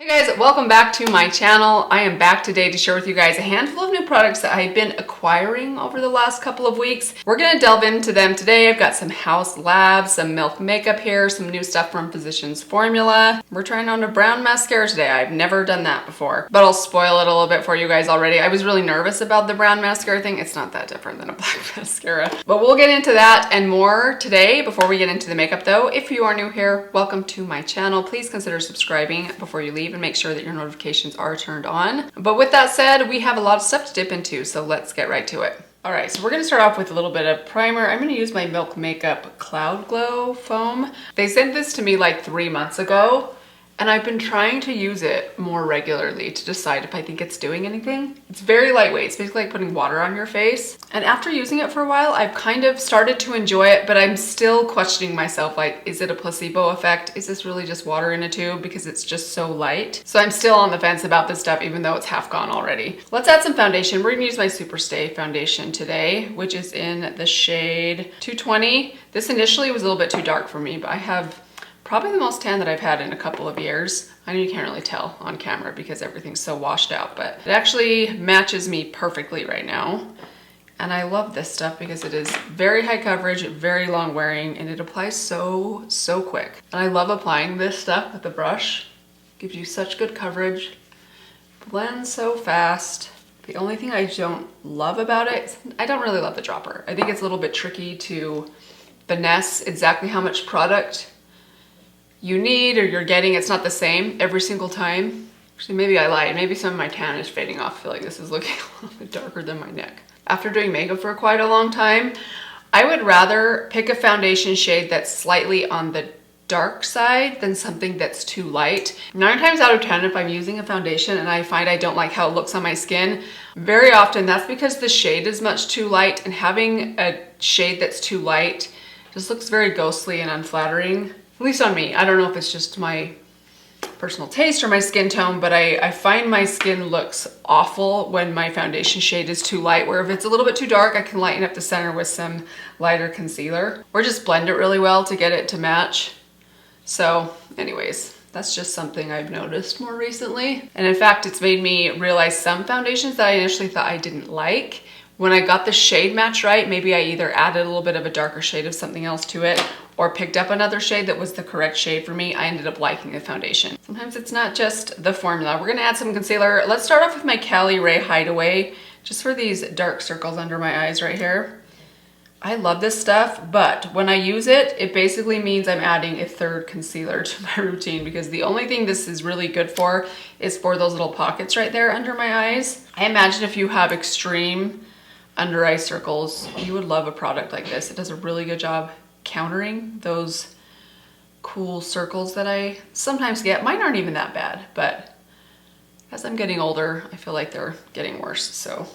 Hey guys, welcome back to my channel. I am back today to share with you guys a handful of new products that I've been acquiring over the last couple of weeks. We're gonna delve into them today. I've got some House Labs, some Milk makeup here, some new stuff from Physicians Formula. We're trying on a brown mascara today. I've never done that before, but I'll spoil it a little bit for you guys already. I was really nervous about the brown mascara thing. It's not that different than a black mascara, but we'll get into that and more today. Before we get into the makeup though, if you are new here, welcome to my channel. Please consider subscribing before you leave and make sure that your notifications are turned on. But with that said, we have a lot of stuff to dip into, so let's get right to it. All right, so we're gonna start off with a little bit of primer. I'm gonna use my Milk Makeup Cloud Glow foam. They sent this to me like 3 months ago, and I've been trying to use it more regularly to decide if I think it's doing anything. It's very lightweight. It's basically like putting water on your face. And after using it for a while, I've kind of started to enjoy it, but I'm still questioning myself, like, is it a placebo effect? Is this really just water in a tube because it's just so light? So I'm still on the fence about this stuff, even though it's half gone already. Let's add some foundation. We're gonna use my Superstay foundation today, which is in the shade 220. This initially was a little bit too dark for me, but I have probably the most tan that I've had in a couple of years. I know you can't really tell on camera because everything's so washed out, but it actually matches me perfectly right now. And I love this stuff because it is very high coverage, very long wearing, and it applies so quick. And I love applying this stuff with the brush. Gives you such good coverage, blends so fast. The only thing I don't love about it is I don't really love the dropper. I think it's a little bit tricky to finesse exactly how much product you need or you're getting. It's not the same every single time. Actually, maybe I lied. Maybe some of my tan is fading off. I feel like this is looking a little bit darker than my neck. After doing makeup for quite a long time, I would rather pick a foundation shade that's slightly on the dark side than something that's too light. 9 times out of 10, if I'm using a foundation and I find I don't like how it looks on my skin, very often that's because the shade is much too light, and having a shade that's too light just looks very ghostly and unflattering. At least on me. I don't know if it's just my personal taste or my skin tone, but I find my skin looks awful when my foundation shade is too light, where if it's a little bit too dark, I can lighten up the center with some lighter concealer or just blend it really well to get it to match. So anyways, that's just something I've noticed more recently. And in fact, it's made me realize some foundations that I initially thought I didn't like. When I got the shade match right, maybe I either added a little bit of a darker shade of something else to it or picked up another shade that was the correct shade for me. I ended up liking the foundation. Sometimes it's not just the formula. We're gonna add some concealer. Let's start off with my Cali Ray Hideaway, just for these dark circles under my eyes right here. I love this stuff, but when I use it, it basically means I'm adding a third concealer to my routine, because the only thing this is really good for is for those little pockets right there under my eyes. I imagine if you have extreme under eye circles, you would love a product like this. It does a really good job countering those cool circles that I sometimes get. Mine aren't even that bad, but as I'm getting older, I feel like they're getting worse. So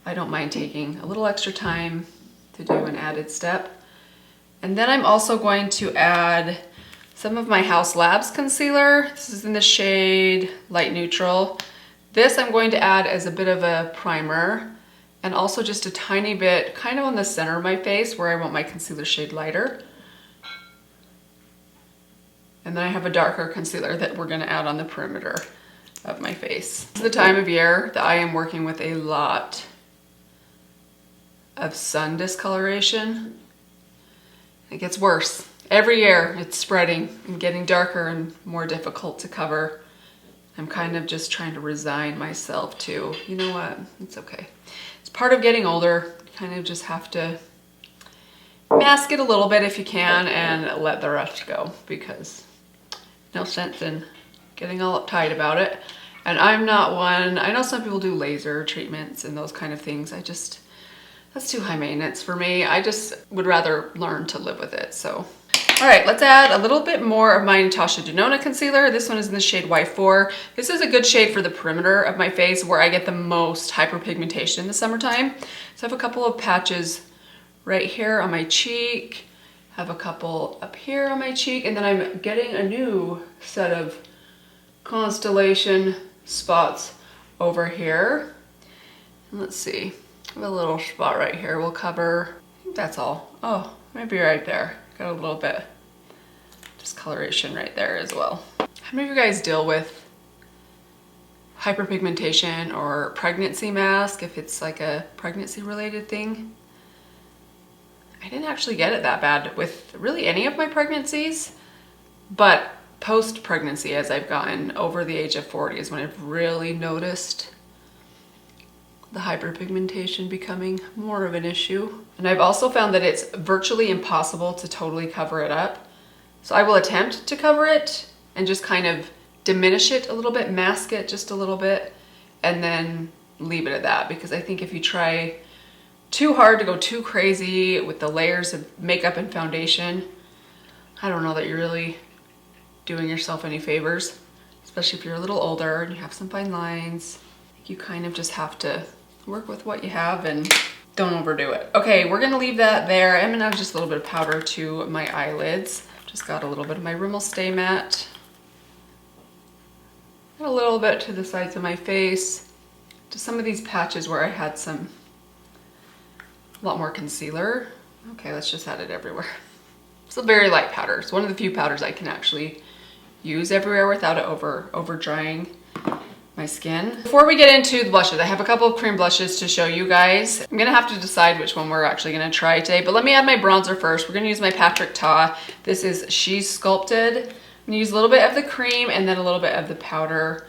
I don't mind taking a little extra time to do an added step. And then I'm also going to add some of my House Labs concealer. This is in the shade Light Neutral. This I'm going to add as a bit of a primer, and also just a tiny bit kind of on the center of my face where I want my concealer shade lighter. And then I have a darker concealer that we're gonna add on the perimeter of my face. This is the time of year that I am working with a lot of sun discoloration. It gets worse. Every year it's spreading and getting darker and more difficult to cover. I'm kind of just trying to resign myself to, you know what, it's okay. It's part of getting older. You kind of just have to mask it a little bit if you can and let the rest go, because no sense in getting all uptight about it. And I'm not one, I know some people do laser treatments and those kind of things. That's too high maintenance for me. I just would rather learn to live with it, so. All right, let's add a little bit more of my Natasha Denona concealer. This one is in the shade Y4. This is a good shade for the perimeter of my face where I get the most hyperpigmentation in the summertime. So I have a couple of patches right here on my cheek, have a couple up here on my cheek, and then I'm getting a new set of Constellation spots over here. And let's see, I have a little spot right here. We'll cover, I think that's all. Oh, maybe right there. Got a little bit discoloration right there as well. How many of you guys deal with hyperpigmentation or pregnancy mask, if it's like a pregnancy related thing? I didn't actually get it that bad with really any of my pregnancies, but post-pregnancy, as I've gotten over the age of 40, is when I've really noticed the hyperpigmentation becoming more of an issue. And I've also found that it's virtually impossible to totally cover it up. So I will attempt to cover it and just kind of diminish it a little bit, mask it just a little bit, and then leave it at that. Because I think if you try too hard to go too crazy with the layers of makeup and foundation, I don't know that you're really doing yourself any favors, especially if you're a little older and you have some fine lines. You kind of just have to work with what you have and don't overdo it. Okay, we're gonna leave that there. I'm gonna add just a little bit of powder to my eyelids. Just got a little bit of my Rimmel Stay Matte. A little bit to the sides of my face. To some of these patches where I had a lot more concealer. Okay, let's just add it everywhere. It's a very light powder. It's one of the few powders I can actually use everywhere without it over drying my skin. Before we get into the blushes, I have a couple of cream blushes to show you guys. I'm gonna have to decide which one we're actually gonna try today, but let me add my bronzer first. We're gonna use my Patrick Ta. This is She's Sculpted. I'm gonna use a little bit of the cream and then a little bit of the powder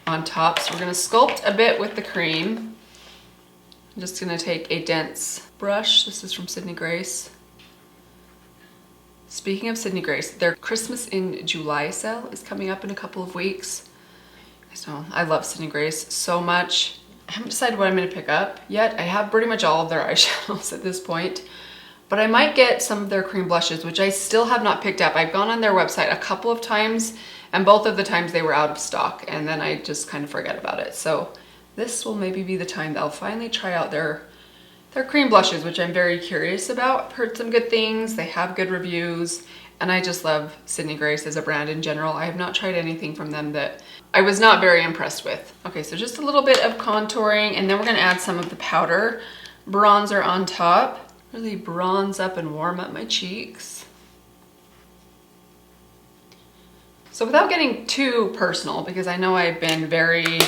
on top. So we're gonna sculpt a bit with the cream. I'm just gonna take a dense brush. This is from Sydney Grace. Speaking of Sydney Grace, their Christmas in July sale is coming up in a couple of weeks. So I love Sydney Grace so much. I haven't decided what I'm gonna pick up yet. I have pretty much all of their eyeshadows at this point, but I might get some of their cream blushes, which I still have not picked up. I've gone on their website a couple of times, and both of the times they were out of stock, and then I just kind of forget about it. So this will maybe be the time that I'll finally try out their cream blushes, which I'm very curious about. I've heard some good things, they have good reviews, and I just love Sydney Grace as a brand in general. I have not tried anything from them that I was not very impressed with. Okay, so just a little bit of contouring, and then we're gonna add some of the powder bronzer on top. Really bronze up and warm up my cheeks. So without getting too personal, because I know I've been very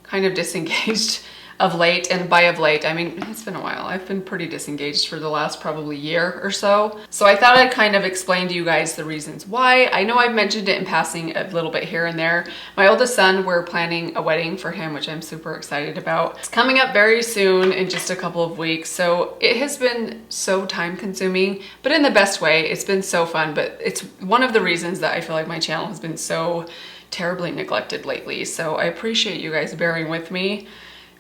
kind of disengaged of late, and by of late, I mean, it's been a while. I've been pretty disengaged for the last probably year or so. So I thought I'd kind of explain to you guys the reasons why. I know I've mentioned it in passing a little bit here and there. My oldest son, we're planning a wedding for him, which I'm super excited about. It's coming up very soon in just a couple of weeks. So it has been so time consuming, but in the best way. It's been so fun, but it's one of the reasons that I feel like my channel has been so terribly neglected lately. So I appreciate you guys bearing with me,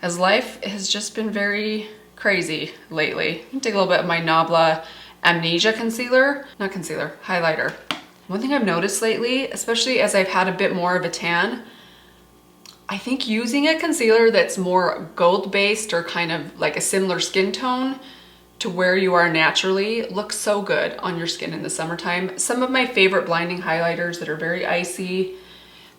as life has just been very crazy lately. Take a little bit of my Nabla Amnesia highlighter. One thing I've noticed lately, especially as I've had a bit more of a tan, I think using a concealer that's more gold-based or kind of like a similar skin tone to where you are naturally looks so good on your skin in the summertime. Some of my favorite blinding highlighters that are very icy,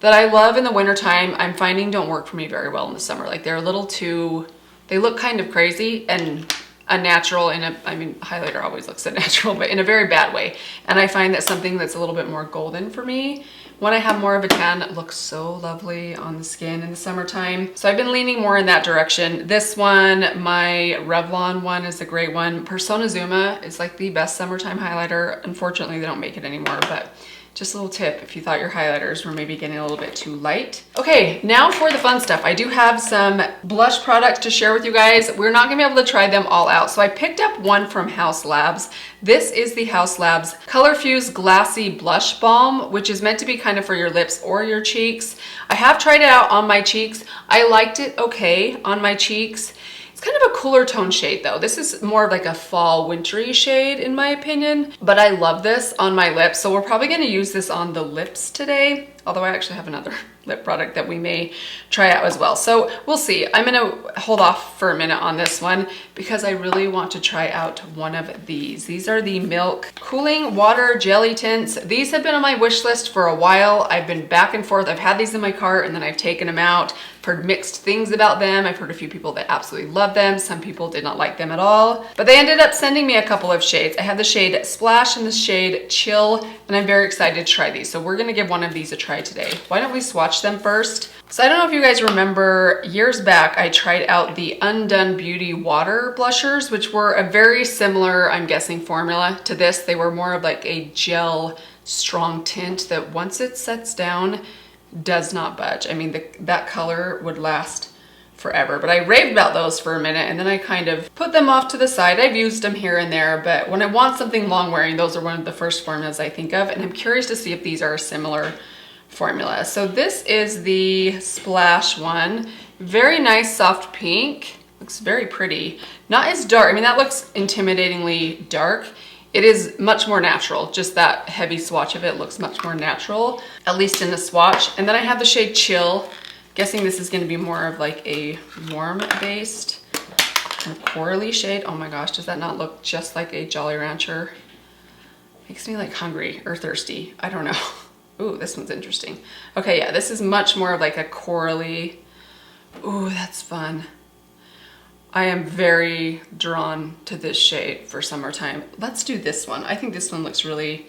that I love in the wintertime, I'm finding don't work for me very well in the summer. Like they're a little too, they look kind of crazy and unnatural I mean, highlighter always looks unnatural, but in a very bad way. And I find that something that's a little bit more golden for me, when I have more of a tan, it looks so lovely on the skin in the summertime. So I've been leaning more in that direction. This one, my Revlon one, is a great one. Persona Zuma is like the best summertime highlighter. Unfortunately, they don't make it anymore, but just a little tip if you thought your highlighters were maybe getting a little bit too light. Okay, now for the fun stuff. I do have some blush products to share with you guys. We're not gonna be able to try them all out, so I picked up one from Haus Labs. This is the Haus Labs Color Fuse Glassy Blush Balm, which is meant to be kind of for your lips or your cheeks. I have tried it out on my cheeks. I liked it okay on my cheeks. It's kind of a cooler tone shade though. This is more of like a fall wintry shade in my opinion, but I love this on my lips. So we're probably gonna use this on the lips today, although I actually have another lip product that we may try out as well. So we'll see. I'm gonna hold off for a minute on this one because I really want to try out one of these. These are the Milk Cooling Water Jelly Tints. These have been on my wish list for a while. I've been back and forth. I've had these in my cart and then I've taken them out. I've heard mixed things about them. I've heard a few people that absolutely love them. Some people did not like them at all, but they ended up sending me a couple of shades. I have the shade Splash and the shade Chill, and I'm very excited to try these. So we're gonna give one of these a try try today. Why don't we swatch them first? So I don't know if you guys remember, years back, I tried out the Undone Beauty water blushers, which were a very similar, I'm guessing, formula to this. They were more of like a gel strong tint that once it sets down, does not budge. I mean, that color would last forever, but I raved about those for a minute and then I kind of put them off to the side. I've used them here and there, but when I want something long wearing, those are one of the first formulas I think of, and I'm curious to see if these are a similar formula. So this is the Splash one. Very nice soft pink. Looks very pretty. Not as dark. I mean, that looks intimidatingly dark. It is much more natural. Just that heavy swatch of it looks much more natural, at least in the swatch. And then I have the shade Chill. Guessing this is going to be more of like a warm based kind of corally shade. Oh my gosh, does that not look just like a Jolly Rancher? Makes me like hungry or thirsty. I don't know. Ooh, this one's interesting. Okay, yeah, this is much more of like a corally. Ooh, that's fun. I am very drawn to this shade for summertime. Let's do this one. I think this one looks really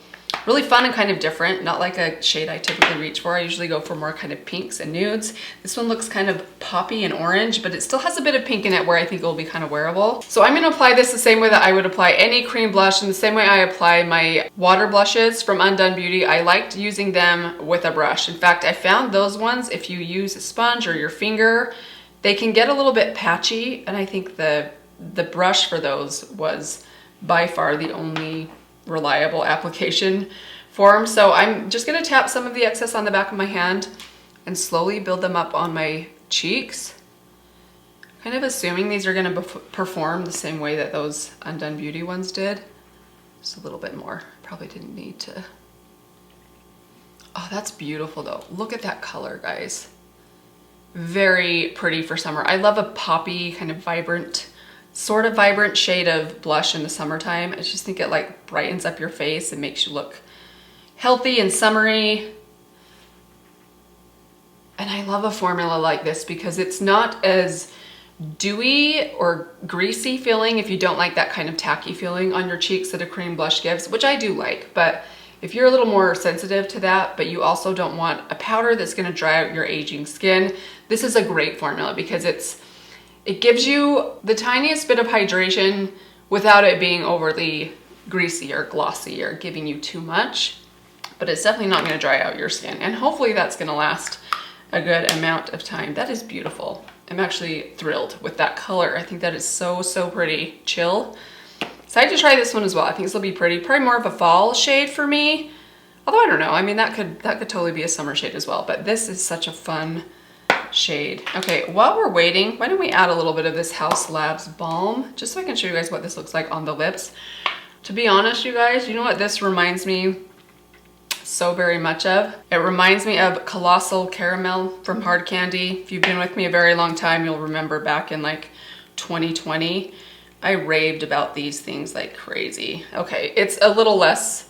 fun and kind of different. Not like a shade I typically reach for. I usually go for more kind of pinks and nudes. This one looks kind of poppy and orange, but it still has a bit of pink in it where I think it will be kind of wearable. So I'm gonna apply this the same way that I would apply any cream blush, and the same way I apply my water blushes from Undone Beauty. I liked using them with a brush. In fact, I found those ones, if you use a sponge or your finger, they can get a little bit patchy, and I think the brush for those was by far the only reliable application form. So I'm just gonna tap some of the excess on the back of my hand and slowly build them up on my cheeks. Kind of assuming these are gonna perform the same way that those Undone Beauty ones did. Just a little bit more. Probably didn't need to. Oh, that's beautiful though. Look at that color, guys. Very pretty for summer. I love a poppy, kind of vibrant, sort of vibrant shade of blush in the summertime. I just think it like brightens up your face and makes you look healthy and summery. And I love a formula like this because it's not as dewy or greasy feeling if you don't like that kind of tacky feeling on your cheeks that a cream blush gives, which I do like. But if you're a little more sensitive to that, but you also don't want a powder that's gonna dry out your aging skin, this is a great formula because it gives you the tiniest bit of hydration without it being overly greasy or glossy or giving you too much, but it's definitely not gonna dry out your skin. And hopefully that's gonna last a good amount of time. That is beautiful. I'm actually thrilled with that color. I think that is so, so pretty. Chill. Excited to try this one as well. I think this will be pretty. Probably more of a fall shade for me. Although I don't know, I mean, that could totally be a summer shade as well, but this is such a fun shade. Okay, while we're waiting, why don't we add a little bit of this Haus Labs Balm, just so I can show you guys what this looks like on the lips. To be honest, you guys, you know what this reminds me so very much of? It reminds me of Colossal Caramel from Hard Candy. If you've been with me a very long time, you'll remember back in like 2020, I raved about these things like crazy. Okay, it's a little less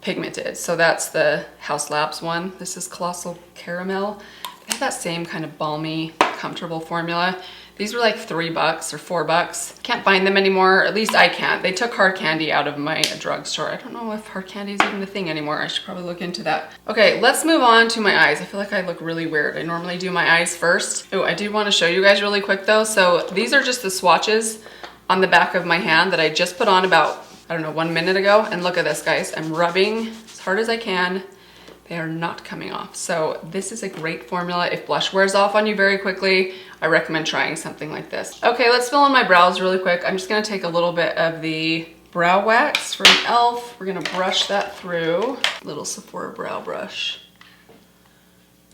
pigmented. So that's the Haus Labs one. This is Colossal Caramel. They have that same kind of balmy, comfortable formula. These were like $3 or $4. Can't find them anymore, at least I can't. They took Hard Candy out of my drugstore. I don't know if Hard Candy is even a thing anymore. I should probably look into that. Okay, let's move on to my eyes. I feel like I look really weird. I normally do my eyes first. Oh, I do want to show you guys really quick though. So these are just the swatches on the back of my hand that I just put on about, I don't know, 1 minute ago. And look at this, guys. I'm rubbing as hard as I can. They are not coming off. So this is a great formula. If blush wears off on you very quickly, I recommend trying something like this. Okay, let's fill in my brows really quick. I'm just gonna take a little bit of the brow wax from e.l.f. We're gonna brush that through. Little Sephora brow brush.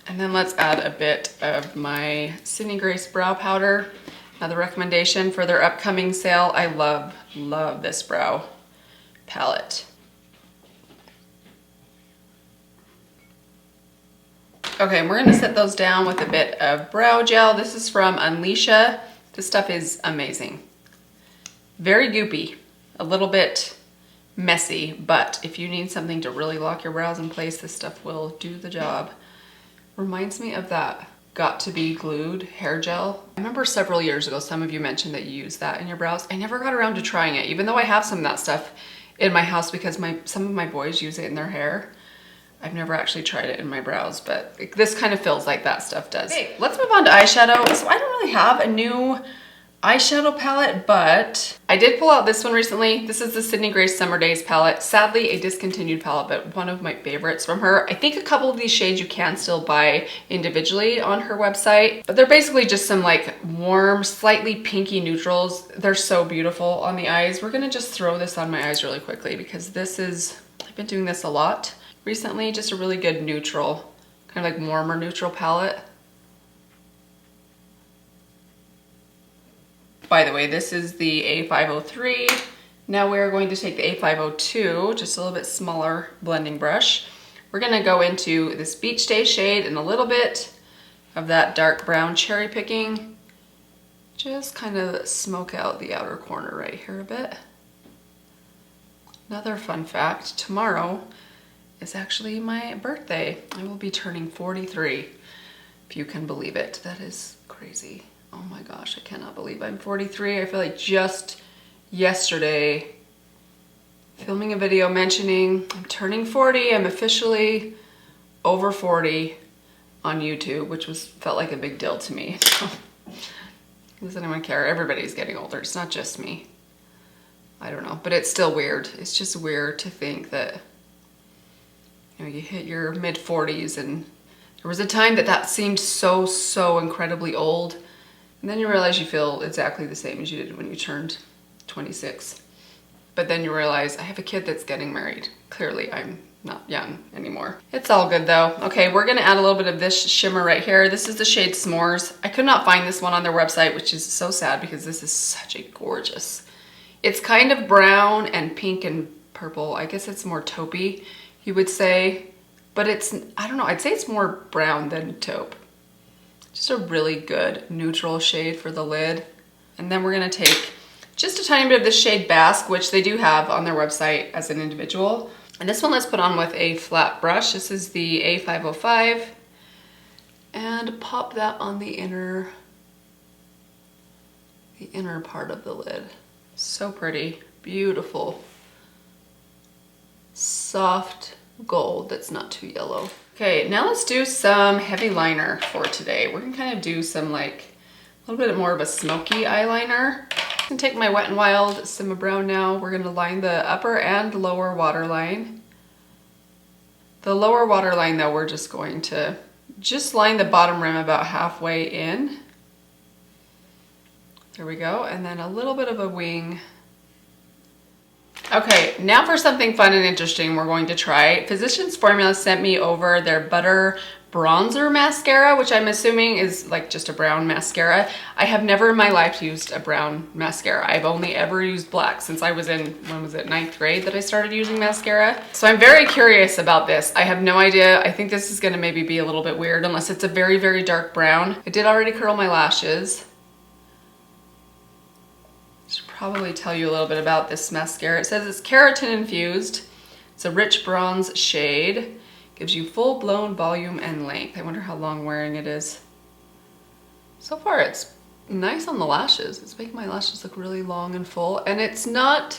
And then let's add a bit of my Sydney Grace brow powder. Another recommendation for their upcoming sale. I love this brow palette. Okay, and we're gonna set those down with a bit of brow gel. This is from Unleasha. This stuff is amazing. Very goopy, a little bit messy, but if you need something to really lock your brows in place, this stuff will do the job. Reminds me of that Got to Be Glued hair gel. I remember several years ago, some of you mentioned that you use that in your brows. I never got around to trying it, even though I have some of that stuff in my house because some of my boys use it in their hair. I've never actually tried it in my brows, but this kind of feels like that stuff does. Okay, let's move on to eyeshadow. So I don't really have a new eyeshadow palette, but I did pull out this one recently. This is the Sydney Grace Summer Days palette. Sadly, a discontinued palette, but one of my favorites from her. I think a couple of these shades you can still buy individually on her website, but they're basically just some like warm, slightly pinky neutrals. They're so beautiful on the eyes. We're gonna just throw this on my eyes really quickly because this is, I've been doing this a lot recently, just a really good neutral, kind of like warmer neutral palette. By the way, this is the A503. Now we're going to take the A502, just a little bit smaller blending brush. We're gonna go into this Beach Day shade and a little bit of that dark brown cherry picking. Just kind of smoke out the outer corner right here a bit. Another fun fact, tomorrow is actually my birthday. I will be turning 43, if you can believe it. That is crazy. Oh my gosh, I cannot believe I'm 43. I feel like just yesterday, filming a video mentioning I'm turning 40. I'm officially over 40 on YouTube, which felt like a big deal to me. Does anyone care? Everybody's getting older. It's not just me. I don't know, but it's still weird. It's just weird to think that you hit your mid 40s, and there was a time that seemed so incredibly old. And then you realize you feel exactly the same as you did when you turned 26. But then you realize I have a kid that's getting married. Clearly I'm not young anymore. It's all good though. Okay, we're gonna add a little bit of this shimmer right here. This is the shade S'mores. I could not find this one on their website, which is so sad because this is such a gorgeous. It's kind of brown and pink and purple. I guess it's more taupey, you would say. But it's, I don't know, I'd say it's more brown than taupe. Just a really good neutral shade for the lid. And then we're gonna take just a tiny bit of this shade Basque, which they do have on their website as an individual. And this one let's put on with a flat brush. This is the A505. And pop that on the inner part of the lid. So pretty, beautiful, soft gold that's not too yellow. Okay, now let's do some heavy liner for today. We're gonna kind of do some like a little bit more of a smoky eyeliner. I'm gonna take my Wet n Wild Simma Brown now. We're gonna line the upper and lower waterline. The lower waterline though, we're just going to line the bottom rim about halfway in. There we go, and then a little bit of a wing. Okay, now for something fun and interesting we're going to try. Physicians Formula sent me over their Butter Bronzer Mascara, which I'm assuming is like just a brown mascara. I have never in my life used a brown mascara. I've only ever used black since I was in, when was it, 9th grade that I started using mascara. So I'm very curious about this. I have no idea. I think this is gonna maybe be a little bit weird unless it's a very dark brown. I did already curl my lashes. Should probably tell you a little bit about this mascara. It says it's keratin infused. It's a rich bronze shade. Gives you full-blown volume and length. I wonder how long wearing it is. So far it's nice on the lashes. It's making my lashes look really long and full. And it's not,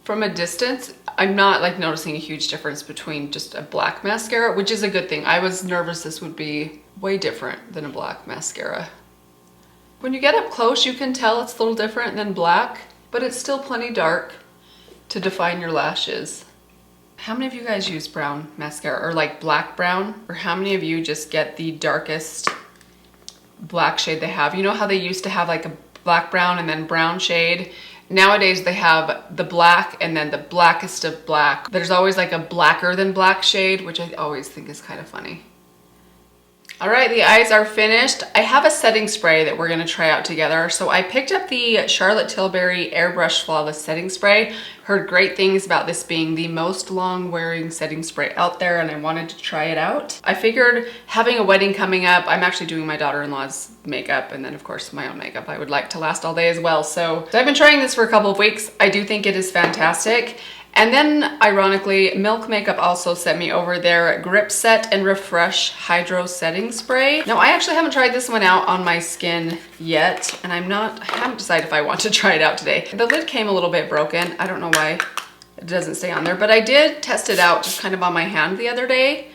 from a distance, I'm not like noticing a huge difference between just a black mascara, which is a good thing. I was nervous this would be way different than a black mascara. When you get up close, you can tell it's a little different than black, but it's still plenty dark to define your lashes. How many of you guys use brown mascara or like black brown? Or how many of you just get the darkest black shade they have? You know how they used to have like a black brown and then brown shade? Nowadays they have the black and then the blackest of black. There's always like a blacker than black shade, which I always think is kind of funny. All right, the eyes are finished. I have a setting spray that we're gonna try out together. So I picked up the Charlotte Tilbury Airbrush Flawless Setting Spray. Heard great things about this being the most long-wearing setting spray out there, and I wanted to try it out. I figured having a wedding coming up, I'm actually doing my daughter-in-law's makeup, and then of course my own makeup I would like to last all day as well. So I've been trying this for a couple of weeks. I do think it is fantastic. And then, ironically, Milk Makeup also sent me over their Grip Set and Refresh Hydro Setting Spray. Now, I actually haven't tried this one out on my skin yet, and I haven't decided if I want to try it out today. The lid came a little bit broken. I don't know why it doesn't stay on there. But I did test it out just kind of on my hand the other day.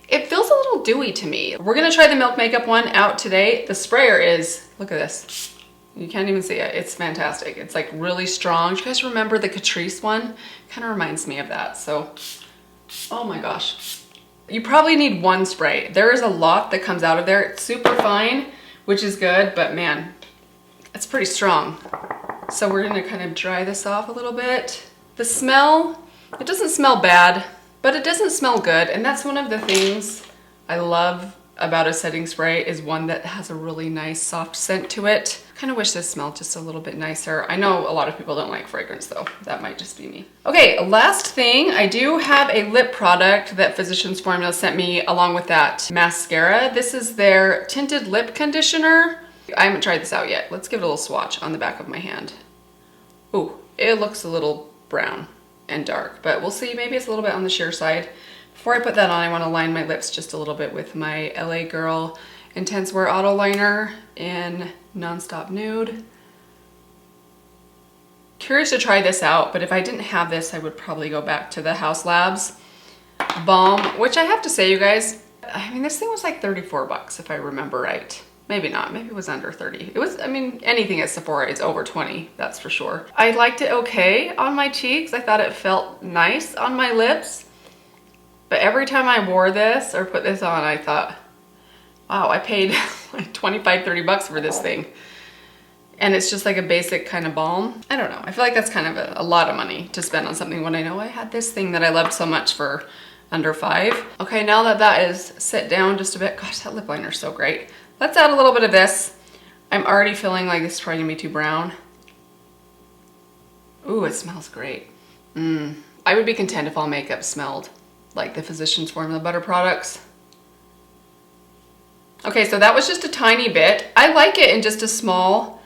It feels a little dewy to me. We're gonna try the Milk Makeup one out today. The sprayer is, look at this. You can't even see it. It's fantastic. It's like really strong. Do you guys remember the Catrice one? Kind of reminds me of that. So, oh my gosh. You probably need one spray. There is a lot that comes out of there. It's super fine, which is good, but man, it's pretty strong. So we're gonna kind of dry this off a little bit. The smell, it doesn't smell bad, but it doesn't smell good. And that's one of the things I love about a setting spray, is one that has a really nice soft scent to it. Kind of wish this smelled just a little bit nicer. I know a lot of people don't like fragrance though. That might just be me. Okay, last thing, I do have a lip product that Physicians Formula sent me along with that mascara. This is their tinted lip conditioner. I haven't tried this out yet. Let's give it a little swatch on the back of my hand. Ooh, it looks a little brown and dark, but we'll see. Maybe it's a little bit on the sheer side. Before I put that on, I want to line my lips just a little bit with my LA Girl Intense Wear Auto Liner in Nonstop Nude. Curious to try this out, but if I didn't have this, I would probably go back to the Haus Labs Balm, which I have to say, you guys, I mean, this thing was like 34 bucks if I remember right. Maybe not, maybe it was under 30. It was, I mean, anything at Sephora is over 20, that's for sure. I liked it okay on my cheeks. I thought it felt nice on my lips. But every time I wore this or put this on, I thought, wow, I paid like 25, 30 bucks for this thing. And it's just like a basic kind of balm. I don't know. I feel like that's kind of a lot of money to spend on something when I know I had this thing that I loved so much for under $5. Okay, now that that is set down just a bit, gosh, that lip liner is so great. Let's add a little bit of this. I'm already feeling like this is probably gonna be too brown. Ooh, it smells great. I would be content if all makeup smelled like the Physicians Formula butter products. Okay, so that was just a tiny bit. I like it in just a small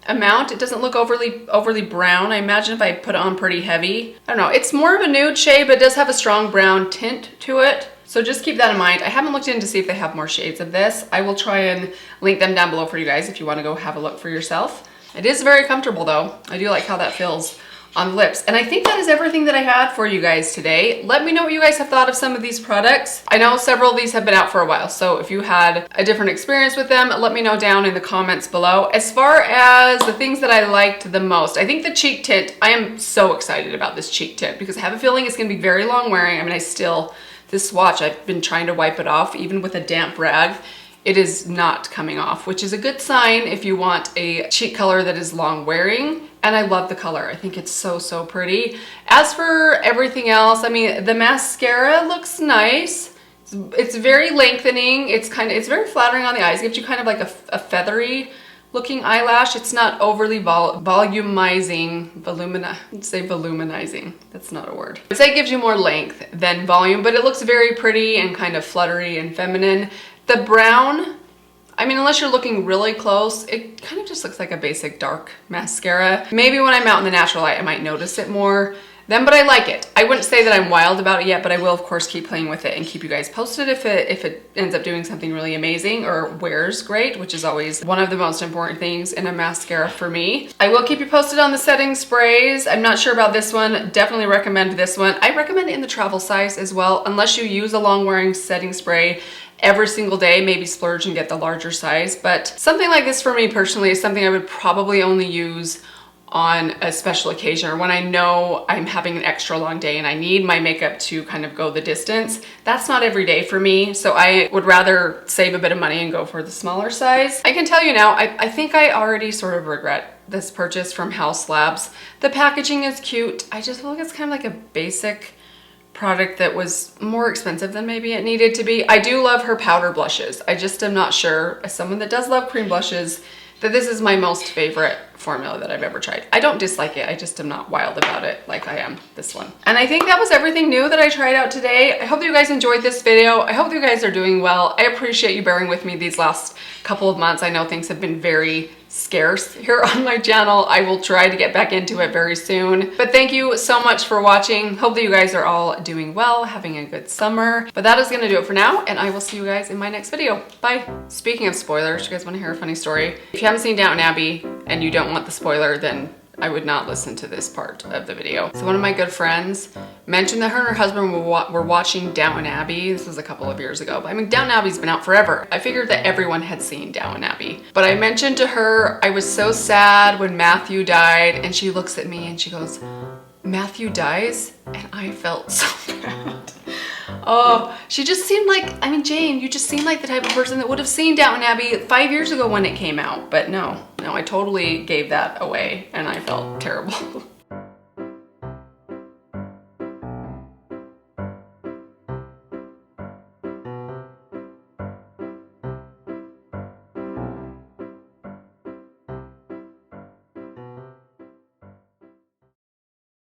amount. It doesn't look overly brown. I imagine if I put it on pretty heavy. I don't know, it's more of a nude shade, but it does have a strong brown tint to it. So just keep that in mind. I haven't looked in to see if they have more shades of this. I will try and link them down below for you guys if you want to go have a look for yourself. It is very comfortable though. I do like how that feels on the lips. And I think that is everything that I had for you guys today. Let me know what you guys have thought of some of these products. I know several of these have been out for a while, so if you had a different experience with them, let me know down in the comments below. As far as the things that I liked the most, I think the cheek tint, I am so excited about this cheek tint because I have a feeling it's gonna be very long wearing. I mean, this swatch, I've been trying to wipe it off, even with a damp rag. It is not coming off, which is a good sign if you want a cheek color that is long wearing. And I love the color. I think it's so, so pretty. As for everything else, I mean, the mascara looks nice. It's very lengthening. It's very flattering on the eyes. It gives you kind of like a feathery looking eyelash. It's not overly volumizing, voluminizing. That's not a word. I'd say it gives you more length than volume, but it looks very pretty and kind of fluttery and feminine. The brown, I mean, unless you're looking really close, it kind of just looks like a basic dark mascara. Maybe when I'm out in the natural light, I might notice it more then, but I like it. I wouldn't say that I'm wild about it yet, but I will of course keep playing with it and keep you guys posted if it ends up doing something really amazing or wears great, which is always one of the most important things in a mascara for me. I will keep you posted on the setting sprays. I'm not sure about this one. Definitely recommend this one. I recommend it in the travel size as well, unless you use a long wearing setting spray every single day, maybe splurge and get the larger size. But something like this for me personally is something I would probably only use on a special occasion or when I know I'm having an extra long day and I need my makeup to kind of go the distance. That's not every day for me, so I would rather save a bit of money and go for the smaller size. I can tell you now, I think I already sort of regret this purchase from Haus Labs. The packaging is cute. I just feel like it's kind of like a basic product that was more expensive than maybe it needed to be. I do love her powder blushes. I just am not sure, as someone that does love cream blushes, that this is my most favorite formula that I've ever tried. I don't dislike it, I just am not wild about it like I am this one. And I think that was everything new that I tried out today. I hope you guys enjoyed this video. I hope you guys are doing well. I appreciate you bearing with me these last couple of months. I know things have been very scarce here on my channel. I will try to get back into it very soon. But thank you so much for watching. Hope that you guys are all doing well, having a good summer. But that is gonna do it for now, and I will see you guys in my next video. Bye. Speaking of spoilers, you guys wanna hear a funny story? If you haven't seen Downton Abbey and you don't want the spoiler, then I would not listen to this part of the video. So one of my good friends mentioned that her and her husband were watching Downton Abbey. This was a couple of years ago, but I mean, Downton Abbey's been out forever. I figured that everyone had seen Downton Abbey. But I mentioned to her, I was so sad when Matthew died, and she looks at me and she goes, Matthew dies? And I felt so bad. Oh, she just seemed like, I mean, Jane, you just seem like the type of person that would have seen Downton Abbey 5 years ago when it came out. But no, I totally gave that away and I felt terrible.